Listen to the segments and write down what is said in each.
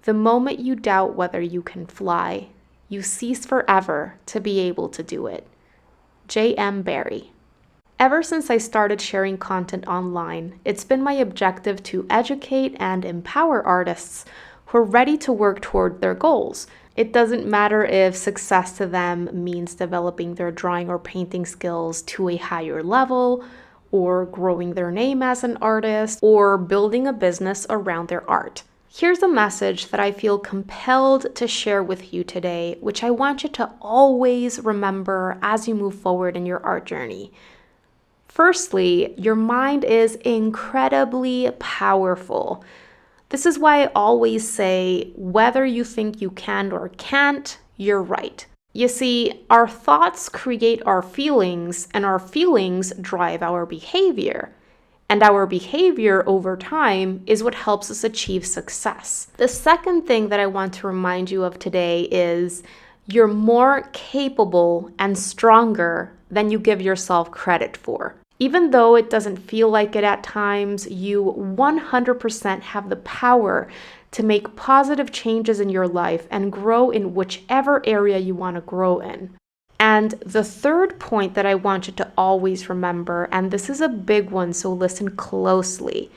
The moment you doubt whether you can fly, you cease forever to be able to do it. J.M. Barrie. Ever since I started sharing content online, it's been my objective to educate and empower artists who are ready to work toward their goals. It doesn't matter if success to them means developing their drawing or painting skills to a higher level, or growing their name as an artist, or building a business around their art. Here's a message that I feel compelled to share with you today, which I want you to always remember as you move forward in your art journey. Firstly, your mind is incredibly powerful. This is why I always say, whether you think you can or can't, you're right. You see, our thoughts create our feelings, and our feelings drive our behavior. And our behavior over time is what helps us achieve success. The second thing that I want to remind you of today is you're more capable and stronger than you give yourself credit for. Even though it doesn't feel like it at times, you 100% have the power to make positive changes in your life and grow in whichever area you want to grow in. And the third point that I want you to always remember, and this is a big one, so listen closely.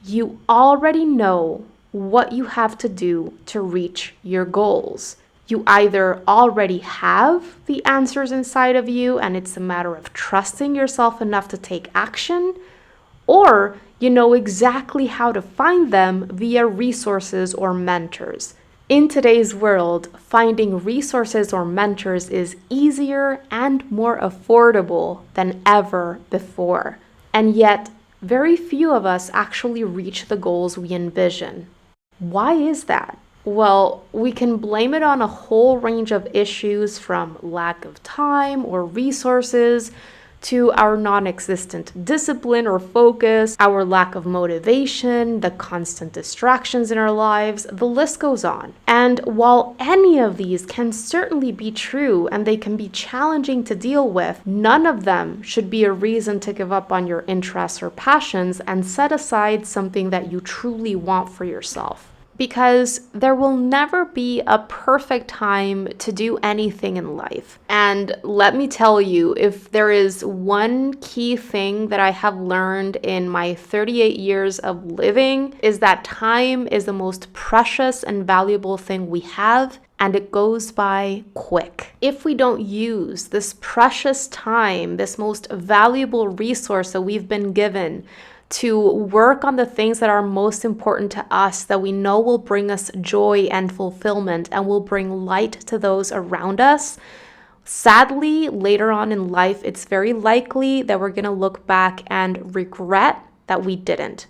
You already know what you have to do to reach your goals. You either already have the answers inside of you and it's a matter of trusting yourself enough to take action, or you know exactly how to find them via resources or mentors. In today's world, finding resources or mentors is easier and more affordable than ever before. And yet, very few of us actually reach the goals we envision. Why is that? Well, we can blame it on a whole range of issues, from lack of time or resources to our non-existent discipline or focus, our lack of motivation, the constant distractions in our lives, the list goes on. And while any of these can certainly be true and they can be challenging to deal with, none of them should be a reason to give up on your interests or passions and set aside something that you truly want for yourself. Because there will never be a perfect time to do anything in life. And let me tell you, if there is one key thing that I have learned in my 38 years of living, is that time is the most precious and valuable thing we have, and it goes by quick. If we don't use this precious time, this most valuable resource that we've been given, to work on the things that are most important to us, that we know will bring us joy and fulfillment and will bring light to those around us, sadly, later on in life, it's very likely that we're going to look back and regret that we didn't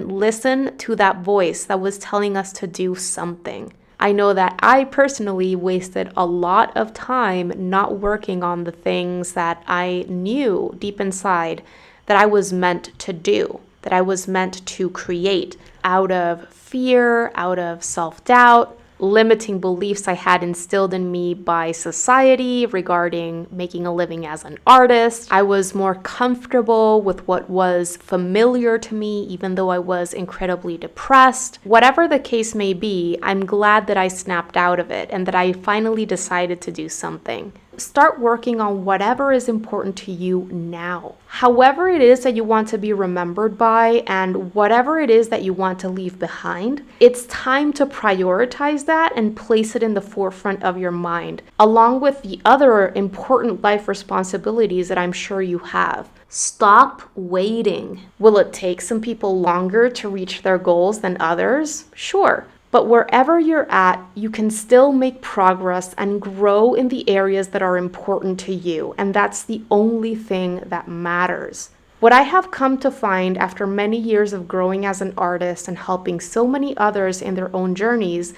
listen to that voice that was telling us to do something. I know that I personally wasted a lot of time not working on the things that I knew deep inside that I was meant to do, that I was meant to create, out of fear, out of self-doubt, limiting beliefs I had instilled in me by society regarding making a living as an artist. I was more comfortable with what was familiar to me, even though I was incredibly depressed. Whatever the case may be, I'm glad that I snapped out of it and that I finally decided to do something. Start working on whatever is important to you now. However it is that you want to be remembered by and whatever it is that you want to leave behind, it's time to prioritize that and place it in the forefront of your mind, along with the other important life responsibilities that I'm sure you have. Stop waiting. Will it take some people longer to reach their goals than others? Sure. But wherever you're at, you can still make progress and grow in the areas that are important to you. And that's the only thing that matters. What I have come to find after many years of growing as an artist and helping so many others in their own journeys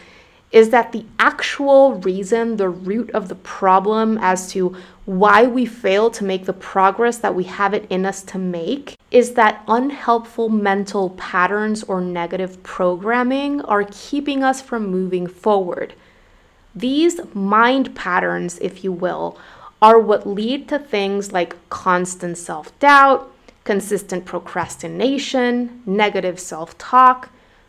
is that the actual reason, the root of the problem as to why we fail to make the progress that we have it in us to make, is that unhelpful mental patterns or negative programming are keeping us from moving forward. These mind patterns, if you will, are what lead to things like constant self-doubt, consistent procrastination, negative self-talk,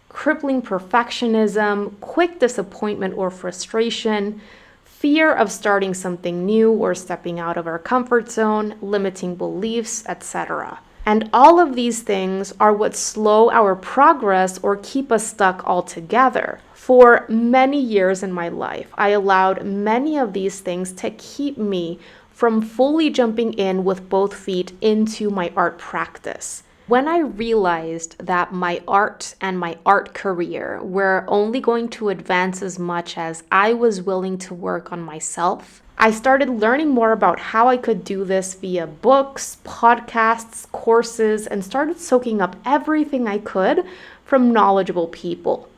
crippling perfectionism, quick disappointment or frustration, fear of starting something new or stepping out of our comfort zone, limiting beliefs, etc. And all of these things are what slow our progress or keep us stuck altogether. For many years in my life, I allowed many of these things to keep me from fully jumping in with both feet into my art practice. When I realized that my art and my art career were only going to advance as much as I was willing to work on myself, I started learning more about how I could do this via books, podcasts, courses, and started soaking up everything I could from knowledgeable people.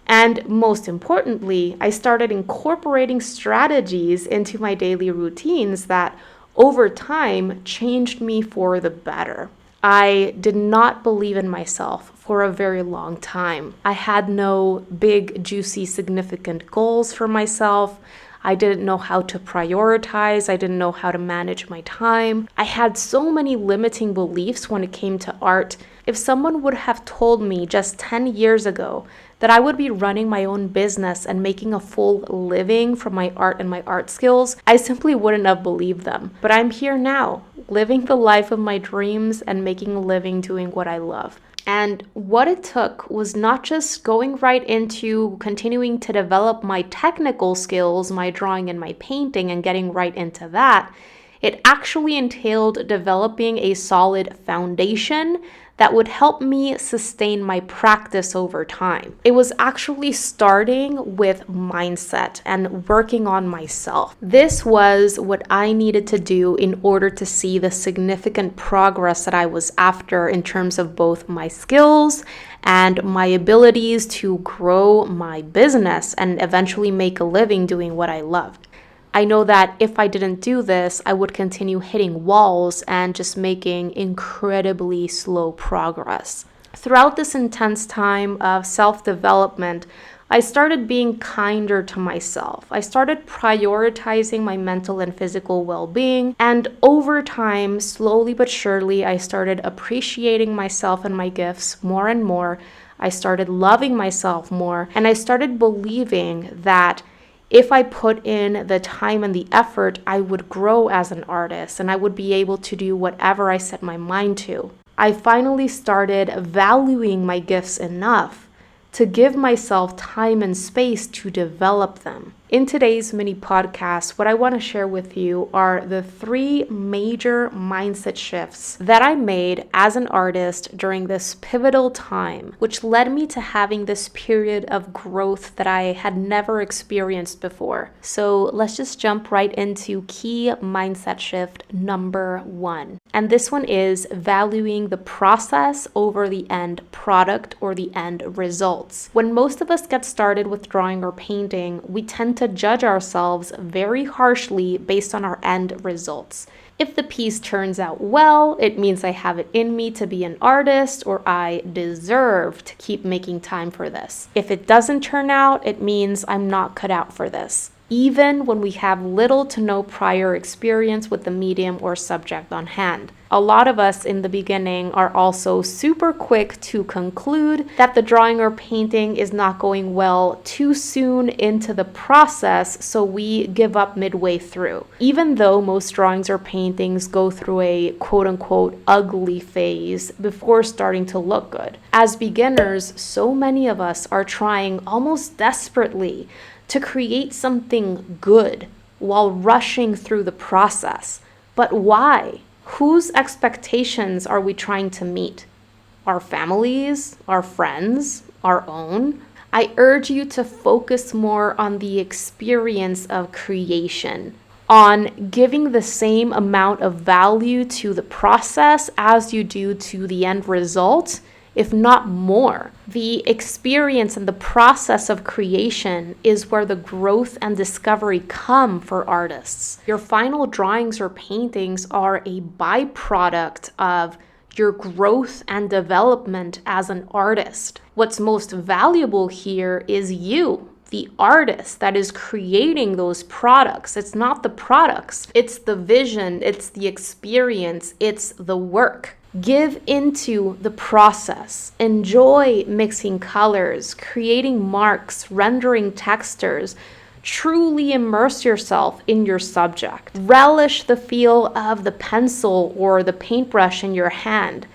And most importantly, I started incorporating strategies into my daily routines that over time changed me for the better. I did not believe in myself for a very long time. I had no big, juicy, significant goals for myself. I didn't know how to prioritize. I didn't know how to manage my time. I had so many limiting beliefs when it came to art. If someone would have told me just 10 years ago that I would be running my own business and making a full living from my art and my art skills, I simply wouldn't have believed them. But I'm here now, living the life of my dreams and making a living doing what I love. And what it took was not just going right into continuing to develop my technical skills, my drawing and my painting, and getting right into that. It actually entailed developing a solid foundation that would help me sustain my practice over time. It was actually starting with mindset and working on myself. This was what I needed to do in order to see the significant progress that I was after in terms of both my skills and my abilities to grow my business and eventually make a living doing what I loved. I know that if I didn't do this, I would continue hitting walls and just making incredibly slow progress. Throughout this intense time of self-development, I started being kinder to myself. I started prioritizing my mental and physical well-being, and over time, slowly but surely, I started appreciating myself and my gifts more and more. I started loving myself more, and I started believing that if I put in the time and the effort, I would grow as an artist and I would be able to do whatever I set my mind to. I finally started valuing my gifts enough to give myself time and space to develop them. In today's mini podcast, what I want to share with you are the 3 major mindset shifts that I made as an artist during this pivotal time, which led me to having this period of growth that I had never experienced before. So let's just jump right into key mindset shift number 1. And this one is valuing the process over the end product or the end results. When most of us get started with drawing or painting, we tend to judge ourselves very harshly based on our end results. If the piece turns out well, it means I have it in me to be an artist, or I deserve to keep making time for this. If it doesn't turn out, it means I'm not cut out for this, even when we have little to no prior experience with the medium or subject on hand. A lot of us in the beginning are also super quick to conclude that the drawing or painting is not going well too soon into the process, so we give up midway through. Even though most drawings or paintings go through a quote-unquote ugly phase before starting to look good. As beginners, so many of us are trying almost desperately to create something good while rushing through the process. But why? Whose expectations are we trying to meet? Our families, our friends, our own? I urge you to focus more on the experience of creation, on giving the same amount of value to the process as you do to the end result, if not more. The experience and the process of creation is where the growth and discovery come for artists. Your final drawings or paintings are a byproduct of your growth and development as an artist. What's most valuable here is you, the artist that is creating those products. It's not the products, it's the vision, it's the experience, it's the work. Give into the process. Enjoy mixing colors, creating marks, rendering textures. Truly immerse yourself in your subject. Relish the feel of the pencil or the paintbrush in your hand.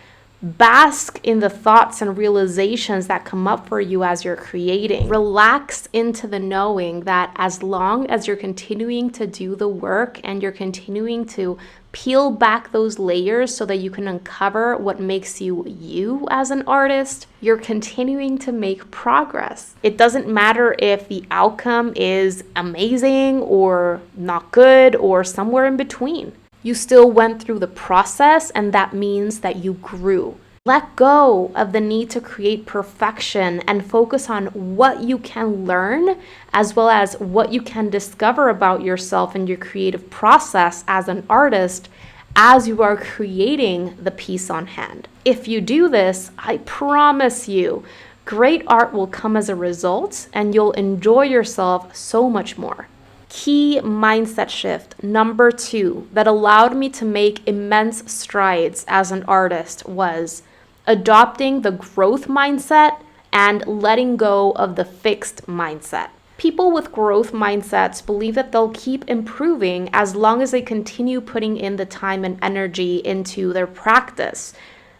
Bask in the thoughts and realizations that come up for you as you're creating. Relax into the knowing that as long as you're continuing to do the work and you're continuing to peel back those layers so that you can uncover what makes you you as an artist, you're continuing to make progress. It doesn't matter if the outcome is amazing or not good or somewhere in between. You still went through the process, and that means that you grew. Let go of the need to create perfection and focus on what you can learn, as well as what you can discover about yourself and your creative process as an artist as you are creating the piece on hand. If you do this, I promise you, great art will come as a result, and you'll enjoy yourself so much more. Key mindset shift number 2 that allowed me to make immense strides as an artist was adopting the growth mindset and letting go of the fixed mindset. People with growth mindsets believe that they'll keep improving as long as they continue putting in the time and energy into their practice.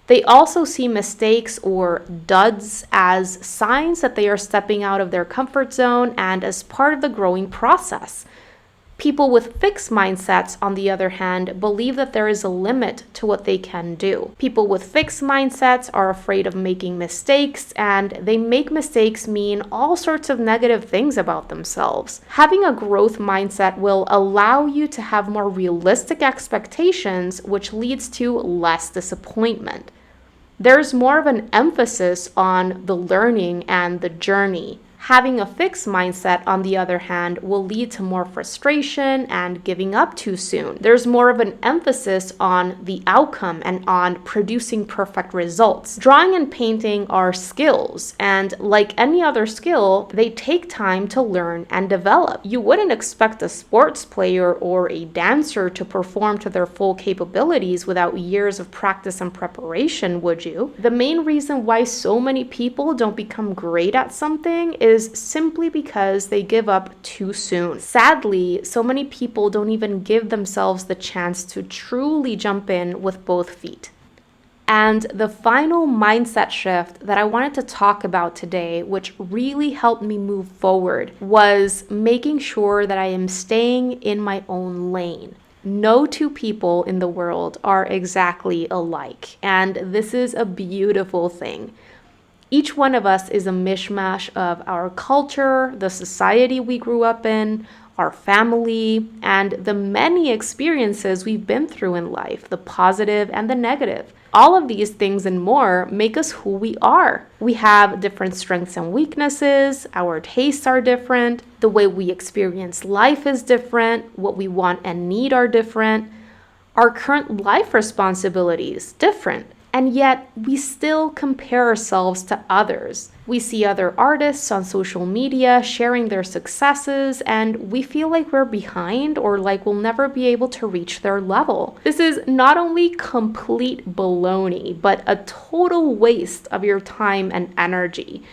They also see mistakes or duds as signs that they are stepping out of their comfort zone and as part of the growing process. People with fixed mindsets, on the other hand, believe that there is a limit to what they can do. People with fixed mindsets are afraid of making mistakes, and they make mistakes mean all sorts of negative things about themselves. Having a growth mindset will allow you to have more realistic expectations, which leads to less disappointment. There's more of an emphasis on the learning and the journey. Having a fixed mindset, on the other hand, will lead to more frustration and giving up too soon. There's more of an emphasis on the outcome and on producing perfect results. Drawing and painting are skills, and like any other skill, they take time to learn and develop. You wouldn't expect a sports player or a dancer to perform to their full capabilities without years of practice and preparation, would you? The main reason why so many people don't become great at something is simply because they give up too soon. Sadly, so many people don't even give themselves the chance to truly jump in with both feet. And the final mindset shift that I wanted to talk about today, which really helped me move forward, was making sure that I am staying in my own lane. No two people in the world are exactly alike, and this is a beautiful thing. Each one of us is a mishmash of our culture, the society we grew up in, our family, and the many experiences we've been through in life, the positive and the negative. All of these things and more make us who we are. We have different strengths and weaknesses, our tastes are different, the way we experience life is different, what we want and need are different, our current life responsibilities different. And yet, we still compare ourselves to others. We see other artists on social media sharing their successes, and we feel like we're behind or like we'll never be able to reach their level. This is not only complete baloney, but a total waste of your time and energy,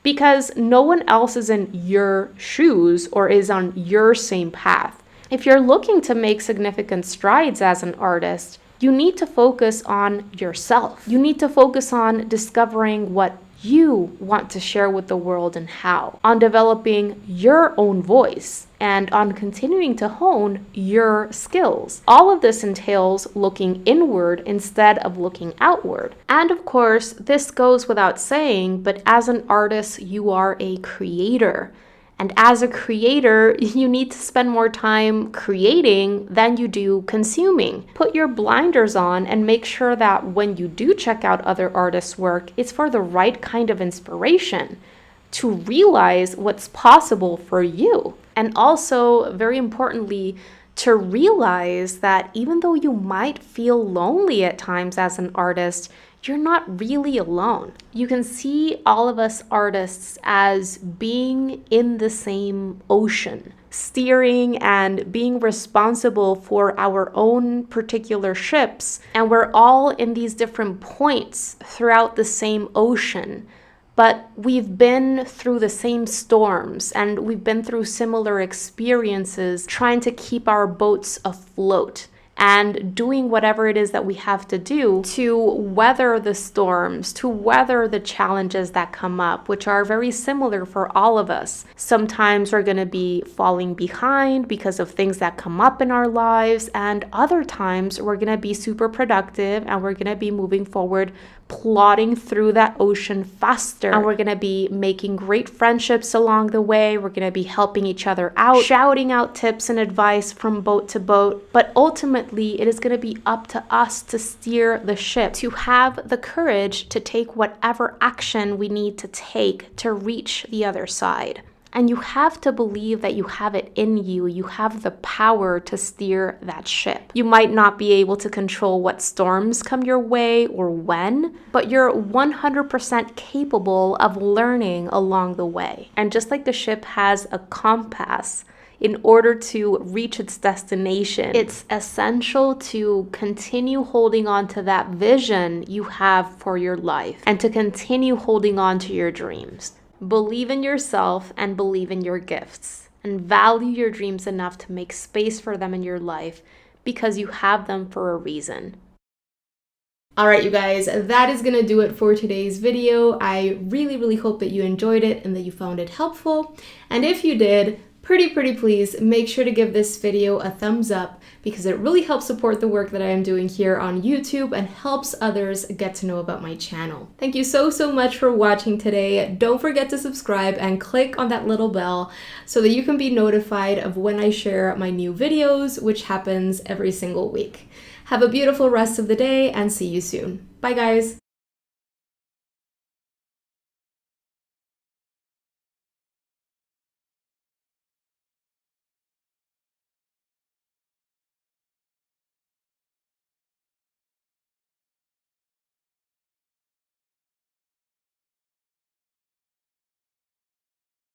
because no one else is in your shoes or is on your same path. If you're looking to make significant strides as an artist, you need to focus on yourself. You need to focus on discovering what you want to share with the world and how, on developing your own voice, and on continuing to hone your skills. All of this entails looking inward instead of looking outward. And of course, this goes without saying, but as an artist, you are a creator. And as a creator, you need to spend more time creating than you do consuming. Put your blinders on and make sure that when you do check out other artists' work, it's for the right kind of inspiration to realize what's possible for you. And also, very importantly, to realize that even though you might feel lonely at times as an artist, you're not really alone. You can see all of us artists as being in the same ocean, steering and being responsible for our own particular ships. And we're all in these different points throughout the same ocean. But we've been through the same storms and we've been through similar experiences trying to keep our boats afloat and doing whatever it is that we have to do to weather the storms, to weather the challenges that come up, which are very similar for all of us. Sometimes we're going to be falling behind because of things that come up in our lives, and other times we're going to be super productive and we're going to be moving forward, plodding through that ocean faster, and we're going to be making great friendships along the way. We're going to be helping each other out, shouting out tips and advice from boat to boat. But ultimately, it is going to be up to us to steer the ship, to have the courage to take whatever action we need to take to reach the other side. And you have to believe that you have it in you. You have the power to steer that ship. You might not be able to control what storms come your way or when, but you're 100% capable of learning along the way. And just like the ship has a compass, in order to reach its destination, it's essential to continue holding on to that vision you have for your life and to continue holding on to your dreams. Believe in yourself and believe in your gifts, and value your dreams enough to make space for them in your life because you have them for a reason. All right, you guys, that is going to do it for today's video. I really hope that you enjoyed it and that you found it helpful. And if you did, pretty please make sure to give this video a thumbs up because it really helps support the work that I am doing here on YouTube and helps others get to know about my channel. Thank you so much for watching today. Don't forget to subscribe and click on that little bell so that you can be notified of when I share my new videos, which happens every single week. Have a beautiful rest of the day and see you soon. Bye guys.